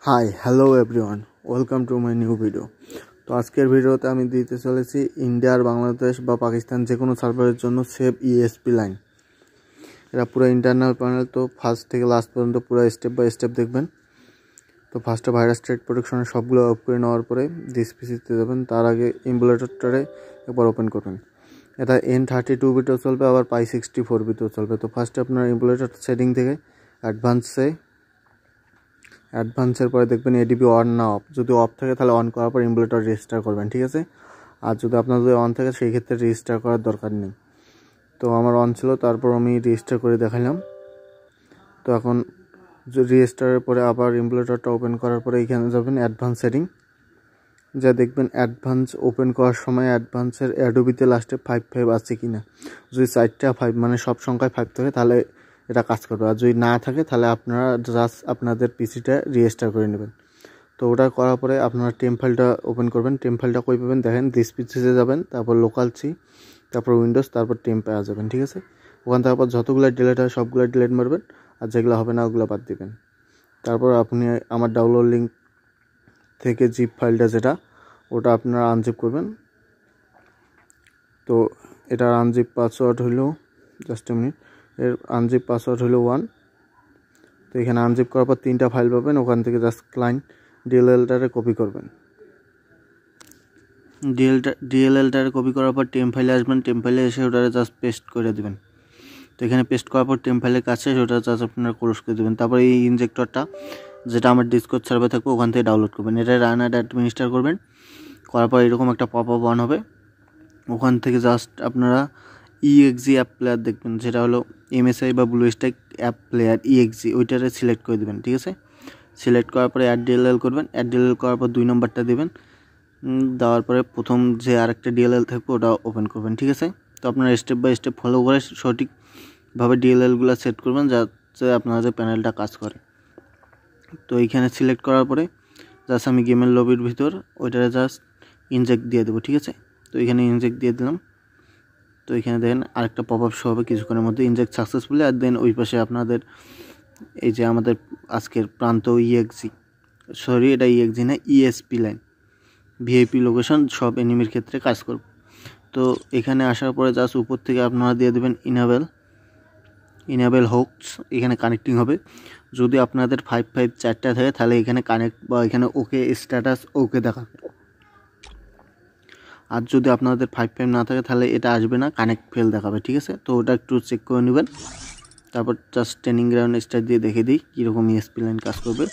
Hi hello everyone, welcome to my new video. তো আজকের ভিডিওতে আমি দিতে চলেছি ইন্ডিয়ার, বাংলাদেশ বা পাকিস্তান যে কোনো সার্ভারের জন্য সেভ ইএসপি লাইন। এটা পুরো ইন্টারনাল প্যানেল, তো ফার্স্ট থেকে লাস্ট পর্যন্ত পুরো স্টেপ বাই স্টেপ দেখবেন। তো ফার্স্টে ভাইরাস থ্রেট প্রোটেকশনের সবগুলো অফ করে নেওয়ার পরে ডিসপিসিতে দেবেন। তার আগে এমুলেটরটারে একবার ওপেন করবেন। এটা N32 বিটেও চলবে, আবার Pi64 বিটেও চলবে। তো ফার্স্টে আপনার এমুলেটর সেটিং থেকে অ্যাডভান্সের পরে দেখবেন এডিবি অন না অফ। যদি অফ থাকে তাহলে অন করার পর এমুলেটর রেজিস্টার করবেন, ঠিক আছে। আর যদি আপনার অন থাকে সেই ক্ষেত্রে রেজিস্টার করার দরকার নেই। তো আমার অন ছিল, তারপর আমি রেজিস্টার করে দেখালাম। তো এখন রেজিস্টারের পরে আবার এমুলেটরটা ওপেন করার পরে এখানে যাবেন অ্যাডভান্স সেটিং, যা দেখবেন অ্যাডভান্স ওপেন করার সময় অ্যাডভান্সের অ্যাডোবিতে লাস্টে 55 আছে কি না। যদি 4টা 5 মানে সব সংখ্যায় 5 থাকে তাহলে এটা কাজ করবে, আর যদি না থাকে তাহলে আপনারা জাস্ট আপনাদের পিসিটা রেজিস্টার করে নেবেন। তো ওটা করার পরে আপনারা টেম্প ফাইলটা ওপেন করবেন। টেম্প ফাইলটা কই পাবেন দেখেন, দিস পিসিতে যাবেন, তারপর লোকাল সি, তারপর উইন্ডোজ, তারপর টেম্প পাওয়া যাবেন, ঠিক আছে। ওখান থেকে আবার যতগুলো ডিলেট হয় সবগুলো ডিলেট মারবেন, আর যেগুলো হবে না ওগুলো বাদ দিবেন। তারপর আপনি আমার ডাউনলোড লিঙ্ক থেকে জিপ ফাইলটা যেটা, ওটা আপনারা আনজিপ করবেন। তো এটার আনজিপ পাসওয়ার্ড হলো, জাস্ট এ মিনিট, এর আনজিপ পাসওয়ার্ড হলো 1। তো এখানে আনজিপ করার পর 3টা ফাইল পাবেন, ওখান থেকে জাস্ট ক্লায়েন্ট ডিএলএলটারে কপি করবেন। ডিএলএলটারে কপি করার পর টেম্প ফাইলে আসবেন। টেম্প ফাইলে এসে ওটারে জাস্ট পেস্ট করে দেবেন। তো এখানে পেস্ট করার পর টেম্প ফাইলের কাছে ওটা জাস্ট আপনারা ক্লোজ করে দেবেন। তারপর এই ইনজেক্টরটা যেটা আমার ডিসকর্ড সার্ভারে থাকবে ওখান থেকে ডাউনলোড করবেন। এটা রান অ্যাড অ্যাডমিনিস্টার করবেন। করার পর এরকম একটা পপ আপ অন হবে। ওখান থেকে জাস্ট আপনারা ইএক্সি অ্যাপ প্লেয়ার দেখবেন, যেটা হলো এমএসআই বা BlueStacks app player EXE, ওইটারে সিলেক্ট করে দেবেন, ঠিক আছে। সিলেক্ট করার পরে অ্যাড ডিএলএল করবেন। অ্যাড ডিএলএল করার পর 2 নম্বরটা দেবেন। দেওয়ার পরে প্রথম যে আরেকটা ডিএলএল থাকবে ওটা ওপেন করবেন, ঠিক আছে। তো আপনারা স্টেপ বাই স্টেপ ফলো করে সঠিকভাবে ডিএলএলগুলো সেট করবেন যাতে আপনাদের প্যানেলটা কাজ করে। তো এইখানে সিলেক্ট করার পরে জাস্ট আমি গেমের লবির ভিতর ওইটারে জাস্ট ইনজেক্ট দিয়ে দেবো, ঠিক আছে। তো এখানে ইনজেক্ট দিয়ে দিলাম। তো এখানে দেখেন আরেকটা পপ আপ শো হবে কিছুক্ষণের মধ্যে, ইনজেক্ট সাকসেসফুলি। আর দেন ওই পাশে আপনাদের এই যে আমাদের আজকের প্রান্ত এটা ইএক্সি না, ইএসপি লাইন, ভিআইপি লোকেশন সব এনিমির ক্ষেত্রে কাজ করবে। তো এখানে আসার পরে জাস্ট উপর থেকে আপনারা দিয়ে দেবেন ইনাবেল হোকস, এখানে কানেক্টিং হবে। যদি আপনাদের 5 4টা থাকে তাহলে এখানে কানেক্ট বা এখানে ওকে স্ট্যাটাস ওকে দেখাবে। আর যদি আপনাদের 5 না থাকে তাহলে এটা আসবে না, কানেক্ট ফেল দেখাবে, ঠিক আছে। তো ওটা একটু চেক করে নেবেন। তারপর জাস্ট ট্রেনিং গ্রাউন্ড স্টার্ট দিয়ে দেখে দিই কীরকম ইএসপি লাইন কাজ করবে।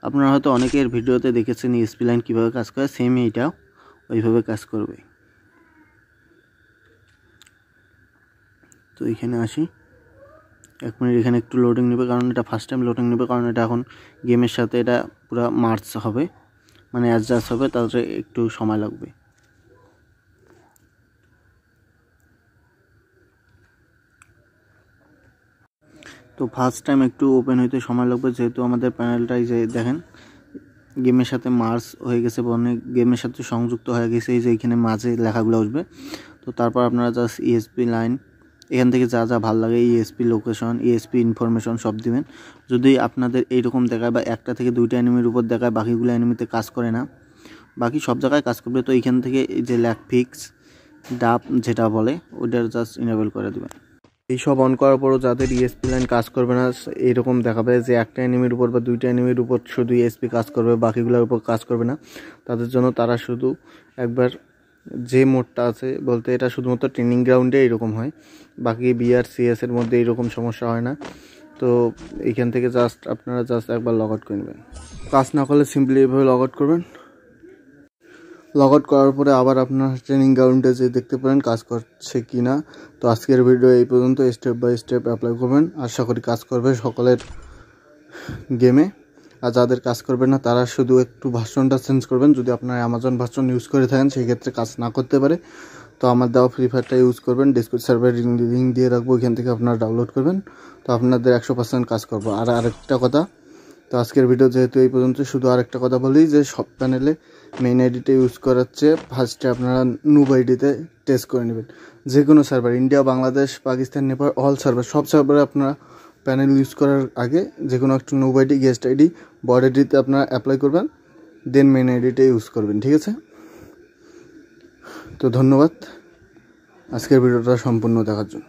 আপনারা হয়তো অনেকের ভিডিওতে দেখেছেন ইএসপি লাইন কীভাবে কাজ করে, সেম এইটাও ওইভাবে কাজ করবে। তো এখানে আসি, 1 মিনিট এখানে একটু লোডিং নেবে, কারণ এটা ফার্স্ট টাইম লোডিং নেবে, কারণ এটা এখন গেমের সাথে এটা পুরো মার্চ হবে, মানে অ্যাডজাস্ট হবে, তাহলে একটু সময় লাগবে। তো ফার্স্ট টাইম একটু ওপেন হইতে সময় লাগবে, যেহেতু আমাদের প্যানেলটাই যে দেখেন গেমের সাথে মার্চ হয়ে গেছে, অনেক গেমের সাথে সংযুক্ত হয়ে গেছে, এই যে এখানে মাঝে লেখাগুলো আসবে। তো তারপর আপনারা জাস্ট ইএসপি লাইন এখান থেকে যা যা ভালো লাগে, ইএসপি লোকেশন, ইএসপি ইনফরমেশন সব দিবেন। যদি আপনাদের এইরকম দেখায় বা 1টা থেকে 2টা অ্যানিমির উপর দেখায়, বাকিগুলো অ্যানিমিতে কাজ করে না, বাকি সব জায়গায় কাজ করবে, তো এইখান থেকে এই যে ল্যাক ফিক্স ডাপ যেটা বলে ওইটার জাস্ট ইনেবল করে দেবেন। এইসব অন করার পরও যাদের ইএসপি লাইন কাজ করবে না, এরকম দেখাবে যে 1টা অ্যানিমির উপর বা 2টা অ্যানিমির উপর শুধু ইএসপি কাজ করবে, বাকিগুলোর উপর কাজ করবে না, তাদের জন্য তারা শুধু একবার যে মোডটা আছে, বলতে এটা শুধুমাত্র ট্রেনিং গ্রাউন্ডে এরকম হয়, বাকি বিআর সিএসের মধ্যে এরকম সমস্যা হয় না। তো এইখান থেকে জাস্ট আপনারা জাস্ট একবার লগ আউট করে নেবেন। কাজ না করলে সিম্পলি এভাবে লগ আউট করবেন। লগ আউট করার পরে আবার আপনার ট্রেনিং গ্রাউন্ডে যে দেখতে পারেন কাজ করছে কি না। তো আজকের ভিডিও এই পর্যন্ত, স্টেপ বাই স্টেপ অ্যাপ্লাই করবেন, আশা করি কাজ করবে সকলের গেমে। আর যাদের কাজ করবে না তারা শুধু একটু ভার্সনটা চেঞ্জ করবেন, যদি আপনারা অ্যামাজন ভার্সন ইউজ করে থাকেন সেই ক্ষেত্রে কাজ না করতে পারে। তো আমার দেওয়া ফ্রি ফায়ারটা ইউজ করবেন, ডিসকর্ড সার্ভার লিঙ্ক দিয়ে রাখবো, ওইখান থেকে আপনারা ডাউনলোড করবেন। তো আপনাদের 100% কাজ করবো। আর আরেকটা কথা, তো আজকের ভিডিও যেহেতু এই পর্যন্ত, শুধু আরেকটা কথা বলি যে সব প্যানেলে মেইন আইডিতে ইউজ করাচ্ছে, ফার্স্টে আপনারা নুব আইডিতে টেস্ট করে নেবেন। যে কোনো server, India, Bangladesh, Pakistan, Nepal, all server, সব সার্ভারে আপনারা প্যানেল ইউজ করার আগে যে কোনো একটা নোব আইডি গেস্ট আইডি বড আইডিতে আপনারা অ্যাপ্লাই করবেন, দেন মেন আইডিটা ইউজ করবেন, ঠিক আছে? তো ধন্যবাদ আজকের ভিডিওটা সম্পূর্ণ দেখার জন্য।